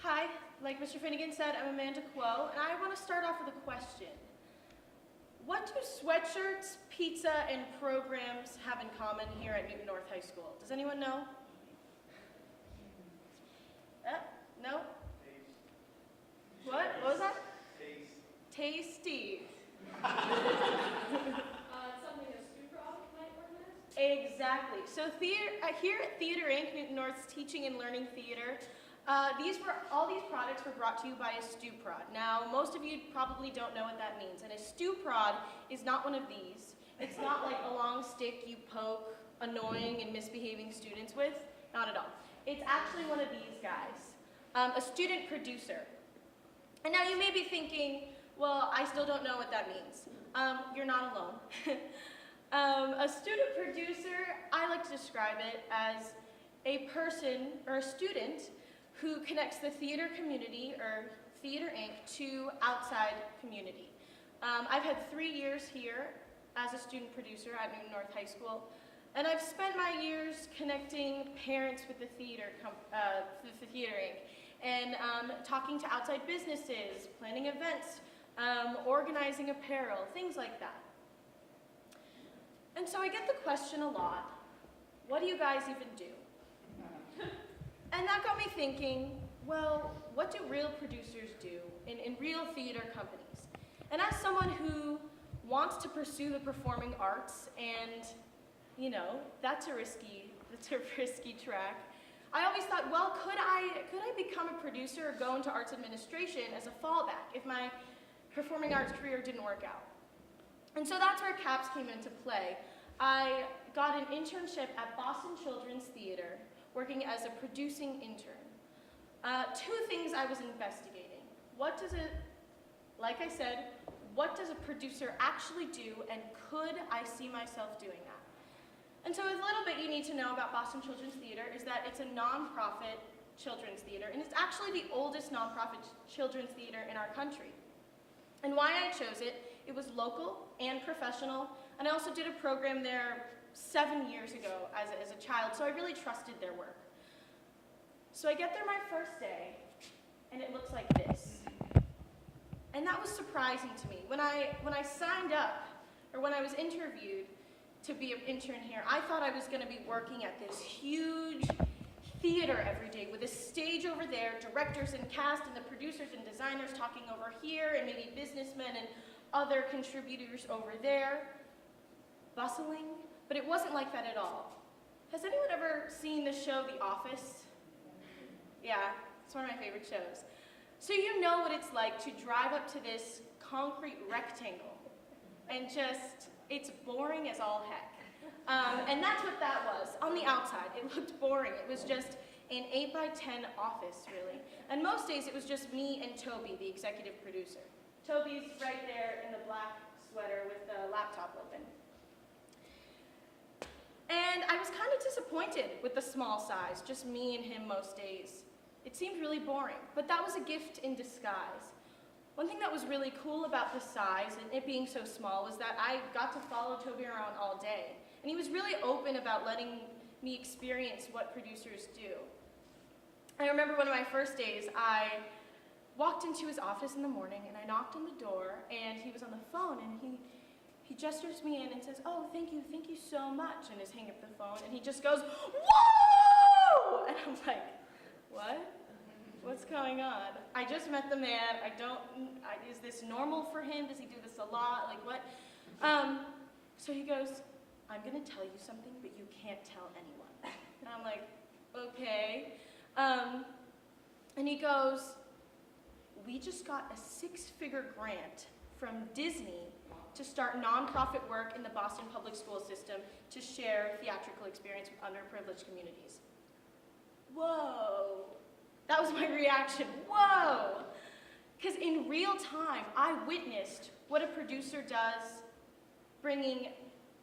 Hi, like Mr. Finnegan said, I'm Amanda Quo, and I want to start off with a question. What do sweatshirts, pizza, and programs have in common here at Newton North High School? Does anyone know? No? What? What was that? Taste. Tasty. Something a Stuprod might organize? Exactly. So here at Theater Inc., Newton North's Teaching and Learning Theater, all these products were brought to you by a stew prod. Now, most of you probably don't know what that means, and a stew prod is not one of these. It's not like a long stick you poke annoying and misbehaving students with. Not at all. It's actually one of these guys, a student producer. And now you may be thinking, well, I still don't know what that means. You're not alone. A student producer, I like to describe it as a person or a student who connects the theater community, or Theater Inc., to outside community. I've had 3 years here as a student producer at Newton North High School, and I've spent my years connecting parents with the Theater Inc., and talking to outside businesses, planning events, organizing apparel, things like that. And so I get the question a lot, what do you guys even do? And that got me thinking, well, what do real producers do in real theater companies? And as someone who wants to pursue the performing arts, and you know, that's a risky track, I always thought, well, could I become a producer or go into arts administration as a fallback if my performing arts career didn't work out? And so that's where CAPS came into play. I got an internship at Boston Children's Theater, working as a producing intern. 2 things I was investigating. Like I said, what does a producer actually do, and could I see myself doing that? And so a little bit you need to know about Boston Children's Theater is that it's a nonprofit children's theater, and it's actually the oldest nonprofit children's theater in our country. And why I chose it, it was local and professional, and I also did a program there 7 years ago as a child, so I really trusted their work. So I get there my first day, and it looks like this. And that was surprising to me. When I signed up, or when I was interviewed to be an intern here, I thought I was going to be working at this huge theater every day with a stage over there, directors and cast, and the producers and designers talking over here, and maybe businessmen and other contributors over there, bustling. But it wasn't like that at all. Has anyone ever seen the show The Office? Yeah, it's one of my favorite shows. So you know what it's like to drive up to this concrete rectangle and it's boring as all heck. And that's what that was. On the outside, it looked boring. It was just an 8x10 office, really. And most days it was just me and Toby, the executive producer. Toby's right there in the black sweater with the laptop open. And I was kind of disappointed with the small size, just me and him most days. It seemed really boring, but that was a gift in disguise. One thing that was really cool about the size and it being so small was that I got to follow Toby around all day. And he was really open about letting me experience what producers do. I remember one of my first days, I walked into his office in the morning and I knocked on the door and he was on the phone and he gestures me in and says, oh, thank you so much, and just hang up the phone, and he just goes, whoa! And I'm like, what? What's going on? I just met the man, is this normal for him? Does he do this a lot? Like what? So he goes, I'm gonna tell you something, but you can't tell anyone. And I'm like, okay. And he goes, we just got a 6-figure grant from Disney to start nonprofit work in the Boston public school system to share theatrical experience with underprivileged communities. Whoa. That was my reaction, whoa! Because in real time, I witnessed what a producer does bringing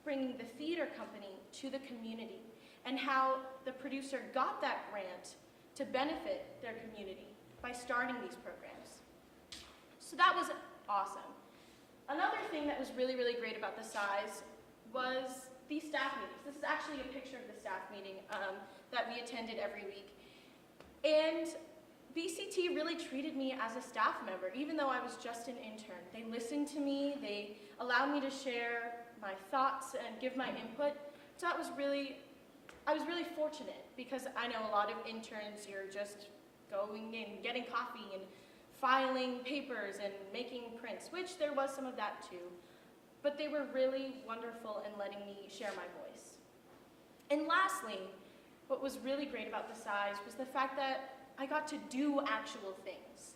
the theater company to the community, and how the producer got that grant to benefit their community by starting these programs. So that was awesome. Another thing that was really, really great about the size was the staff meetings. This is actually a picture of the staff meeting that we attended every week. And BCT really treated me as a staff member, even though I was just an intern. They listened to me, they allowed me to share my thoughts and give my input. So I was really fortunate, because I know a lot of interns, you're just going and getting coffee and filing papers and making prints, which there was some of that too. But they were really wonderful in letting me share my voice. And lastly, what was really great about the SIZE was the fact that I got to do actual things.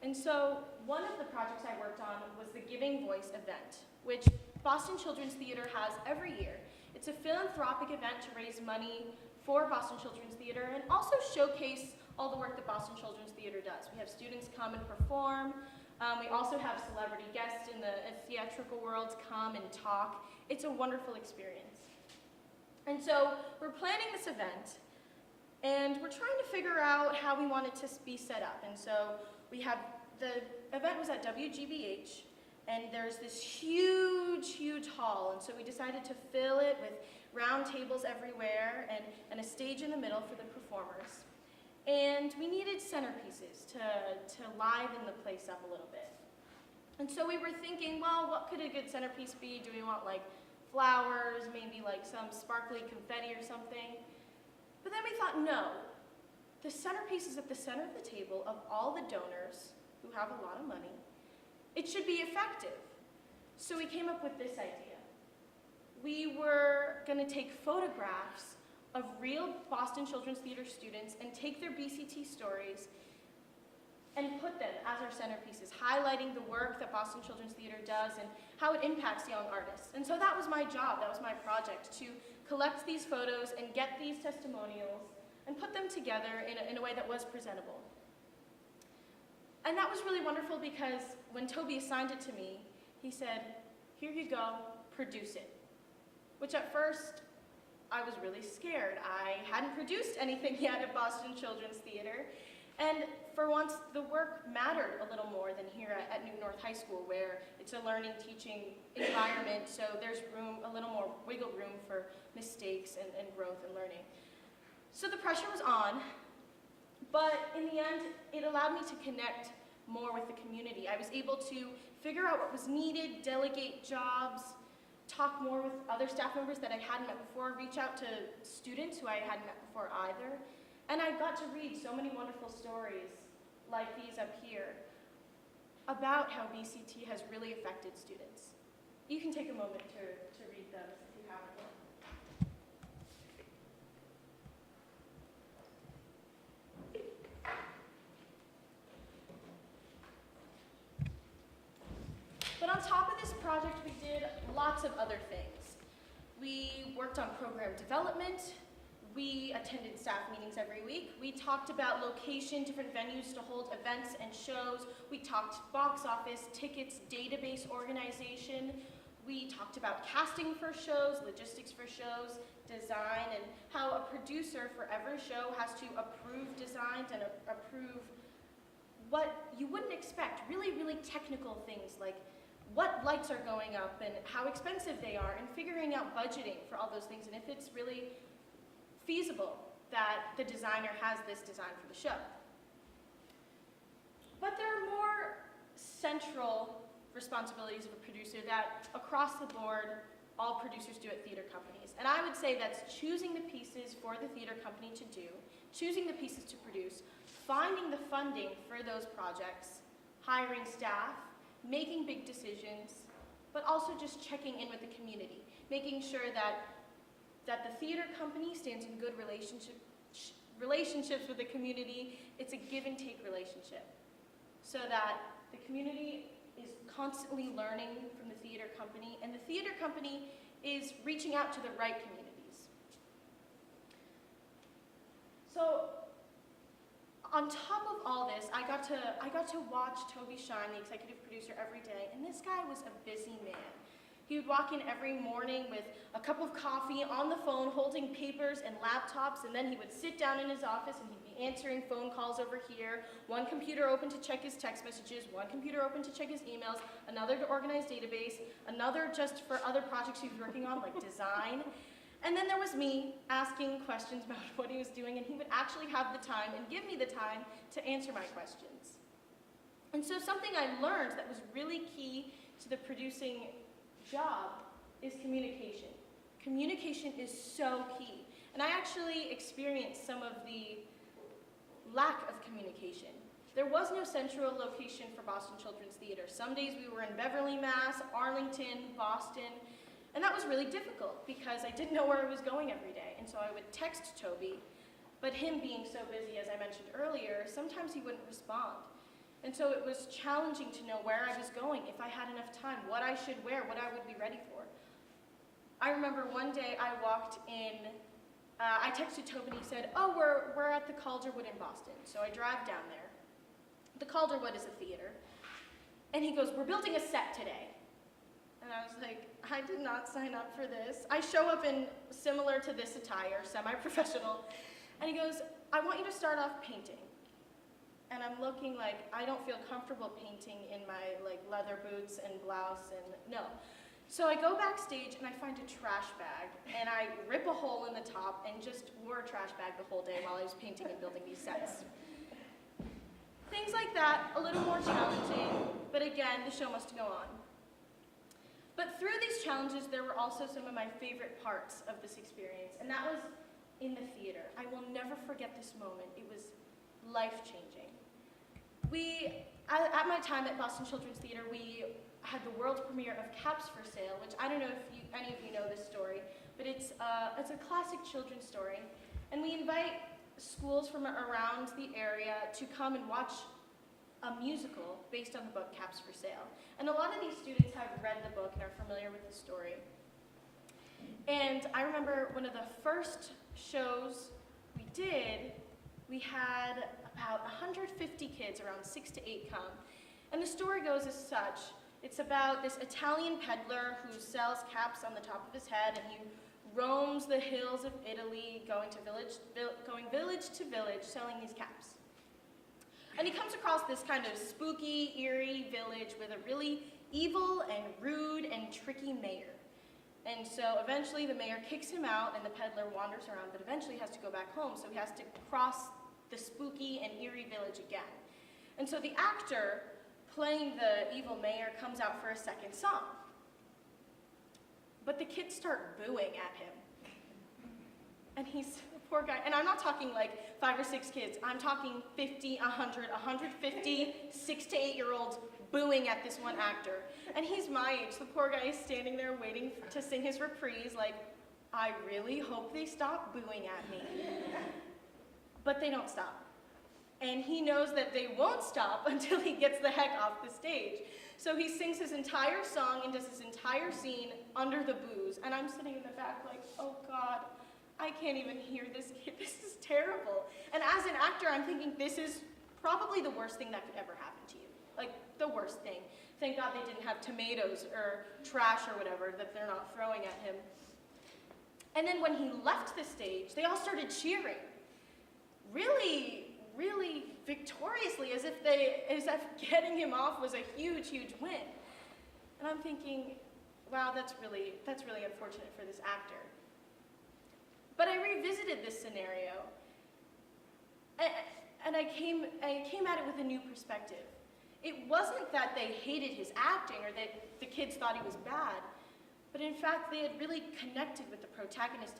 And so one of the projects I worked on was the Giving Voice event, which Boston Children's Theater has every year. It's a philanthropic event to raise money for Boston Children's Theater and also showcase all the work that Boston Children's Theater does. We have students come and perform. We also have celebrity guests in the theatrical world come and talk. It's a wonderful experience. And so we're planning this event, and we're trying to figure out how we want it to be set up. And so we have, the event was at WGBH, and there's this huge, huge hall. And so we decided to fill it with round tables everywhere and a stage in the middle for the performers. And we needed centerpieces to liven the place up a little bit. And so we were thinking, well, what could a good centerpiece be? Do we want like flowers, maybe like some sparkly confetti or something? But then we thought, no. The centerpiece is at the center of the table of all the donors who have a lot of money. It should be effective. So we came up with this idea. We were going to take photographs of real Boston Children's Theater students and take their BCT stories and put them as our centerpieces, highlighting the work that Boston Children's Theater does and how it impacts young artists. And so that was my job, that was my project, to collect these photos and get these testimonials and put them together in a way that was presentable. And that was really wonderful because when Toby assigned it to me, he said, here you go, produce it. Which at first, I was really scared. I hadn't produced anything yet at Boston Children's Theater. And for once, the work mattered a little more than here at Newton North High School, where it's a learning, teaching environment, so there's room, a little more wiggle room for mistakes and growth and learning. So the pressure was on, but in the end, it allowed me to connect more with the community. I was able to figure out what was needed, delegate jobs, talk more with other staff members that I hadn't met before, reach out to students who I hadn't met before either. And I got to read so many wonderful stories like these up here about how BCT has really affected students. You can take a moment to read those if you haven't yet. But on top of this project, we did lots of other things. We worked on program development. We attended staff meetings every week. We talked about location, different venues to hold events and shows. We talked box office, tickets, database organization. We talked about casting for shows, logistics for shows, design, and how a producer for every show has to approve designs and approve what you wouldn't expect, really, really technical things like what lights are going up and how expensive they are, and figuring out budgeting for all those things, and if it's really feasible that the designer has this design for the show. But there are more central responsibilities of a producer that across the board all producers do at theater companies. And I would say that's choosing the pieces for the theater company to do, choosing the pieces to produce, finding the funding for those projects, hiring staff, making big decisions, but also just checking in with the community, making sure that the theater company stands in good relationships with the community. It's a give and take relationship, so that the community is constantly learning from the theater company, and the theater company is reaching out to the right communities. So on top of all this, I got to watch Toby shine, the executive producer, every day, and this guy was a busy man. He would walk in every morning with a cup of coffee, on the phone, holding papers and laptops, and then he would sit down in his office and he'd be answering phone calls over here, one computer open to check his text messages, one computer open to check his emails, another to organize database, another just for other projects he was working on, like design. And then there was me asking questions about what he was doing, and he would actually have the time and give me the time to answer my questions. And so something I learned that was really key to the producing job is communication. Communication is so key. And I actually experienced some of the lack of communication. There was no central location for Boston Children's Theater. Some days we were in Beverly, Mass., Arlington, Boston, and that was really difficult because I didn't know where I was going every day. And so I would text Toby, but him being so busy, as I mentioned earlier, sometimes he wouldn't respond. And so it was challenging to know where I was going, if I had enough time, what I should wear, what I would be ready for. I remember one day I walked in, I texted Toby and he said, oh, we're at the Calderwood in Boston. So I drive down there. The Calderwood is a theater. And he goes, we're building a set today. And I was like, I did not sign up for this. I show up in similar to this attire, semi-professional. And he goes, I want you to start off painting. And I'm looking like, I don't feel comfortable painting in my leather boots and blouse and no. So I go backstage and I find a trash bag and I rip a hole in the top and just wore a trash bag the whole day while I was painting and building these sets. Things like that, a little more challenging, but again, the show must go on. But through these challenges, there were also some of my favorite parts of this experience, and that was in the theater. I will never forget this moment. It was life-changing. At my time at Boston Children's Theater, we had the world premiere of Caps for Sale, which I don't know if any of you know this story, but it's a classic children's story. And we invite schools from around the area to come and watch a musical based on the book Caps for Sale. And a lot of these students have read the book and are familiar with the story. And I remember one of the first shows we did, we had about 150 kids, around 6 to 8 come. And the story goes as such. It's about this Italian peddler who sells caps on the top of his head, and he roams the hills of Italy, going village to village, selling these caps. And he comes across this kind of spooky, eerie village with a really evil and rude and tricky mayor. And so eventually the mayor kicks him out and the peddler wanders around, but eventually has to go back home, so he has to cross the spooky and eerie village again. And so the actor playing the evil mayor comes out for a second song. But the kids start booing at him. And he's, poor guy, and I'm not talking like 5 or 6 kids, I'm talking 50, 100, 150, 6 to 8-year-olds booing at this one actor. And he's my age, the poor guy is standing there waiting to sing his reprise like, I really hope they stop booing at me. But they don't stop. And he knows that they won't stop until he gets the heck off the stage. So he sings his entire song and does his entire scene under the boos. And I'm sitting in the back like, oh God, I can't even hear this kid. This is terrible. And as an actor, I'm thinking this is probably the worst thing that could ever happen to you. Like, the worst thing. Thank God they didn't have tomatoes or trash or whatever that they're not throwing at him. And then when he left the stage, they all started cheering. Really, really victoriously, as if getting him off was a huge, huge win. And I'm thinking, wow, that's really unfortunate for this actor. But I revisited this scenario, and I came at it with a new perspective. It wasn't that they hated his acting or that the kids thought he was bad, but in fact, they had really connected with the protagonist